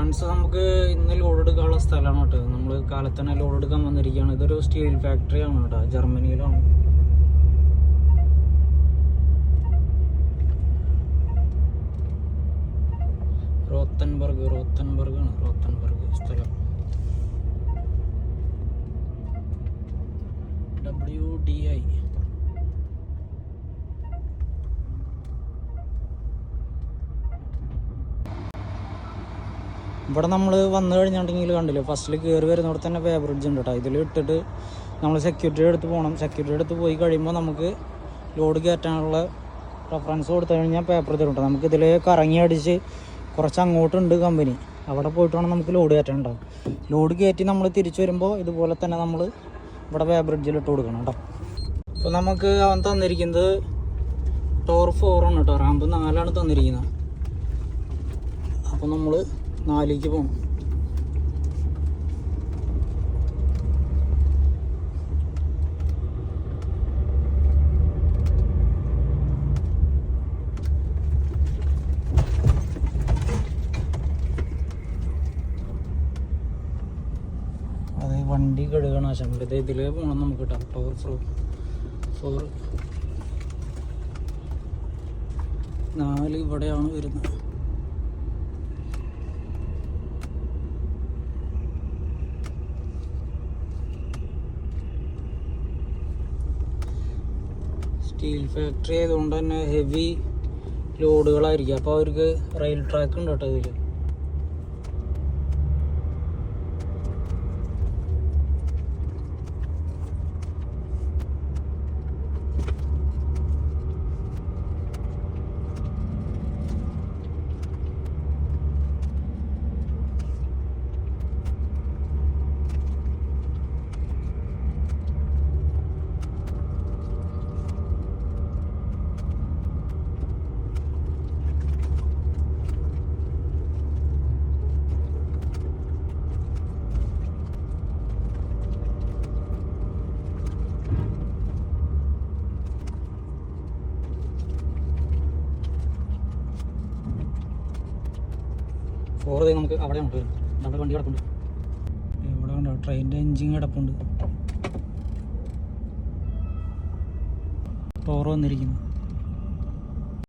Friends, നമുക്ക് ഇന്ന് load എടുക്കാനുള്ള സ്ഥലമാണ് കേട്ടോ. നമ്മൾ കാലത്ത് തന്നെ ലോഡ് എടുക്കാൻ വന്നിരിക്കുകയാണ്. ഇതൊരു സ്റ്റീൽ ഫാക്ടറിയാണ് കേട്ടോ, ജർമ്മനിയിലാണ്. റോത്തൻബർഗാണ് റോത്തൻബർഗ് സ്ഥലം. WDI. ഇവിടെ നമ്മൾ വന്നു കഴിഞ്ഞിട്ടുണ്ടെങ്കിൽ കണ്ടില്ലേ, ഫസ്റ്റിൽ കയറി വരുന്നവിടെ തന്നെ വേ ബ്രിഡ്ജ് ഉണ്ട് കേട്ടോ. ഇതിൽ ഇട്ടിട്ട് നമ്മൾ സെക്യൂരിറ്റിയുടെ അടുത്ത് പോകണം. സെക്യൂരിറ്റിയുടെ അടുത്ത് പോയി കഴിയുമ്പോൾ നമുക്ക് ലോഡ് കയറ്റാനുള്ള റെഫറൻസ് കൊടുത്തു കഴിഞ്ഞാൽ പേപ്പർ തരും കേട്ടോ. നമുക്ക് ഇതിൽ കറങ്ങി അടിച്ച് കുറച്ച് അങ്ങോട്ടുണ്ട് കമ്പനി, അവിടെ പോയിട്ട് വേണം നമുക്ക് ലോഡ് കയറ്റാനുണ്ടാവും. ലോഡ് കയറ്റി നമ്മൾ തിരിച്ചു വരുമ്പോൾ ഇതുപോലെ തന്നെ നമ്മൾ ഇവിടെ വേ ബ്രിഡ്ജിൽ ഇട്ട് കൊടുക്കണം കേട്ടോ. അപ്പോൾ നമുക്ക് അവൻ തന്നിരിക്കുന്നത് ടോർ 4 ആണ് കേട്ടോ. റാമ്പ് 4 തന്നിരിക്കുന്നത്. അപ്പോൾ നമ്മൾ 4ലേക്ക് പോകണം. അതെ, വണ്ടി കഴുകണ ആശങ്ക. ഇതിലേ പോകണം നമുക്ക് കേട്ടോ. ടോർ 4 4 ഇവിടെയാണ് വരുന്നത്. സ്റ്റീൽ ഫാക്ടറി ആയതുകൊണ്ട് തന്നെ ഹെവി ലോഡുകളായിരിക്കും. അപ്പോൾ അവർക്ക് റെയിൽ ട്രാക്ക് ഉണ്ട് കേട്ടോ ഇതിൽ. ഫോറ് നമുക്ക് അവിടെ ഉണ്ട്, നമ്മുടെ വണ്ടി കിടപ്പുണ്ട്. ഇവിടെ ഉണ്ടോ ട്രെയിനിൻ്റെ എൻജിൻ കിടപ്പുണ്ട്. ടോർ വന്നിരിക്കുന്നു.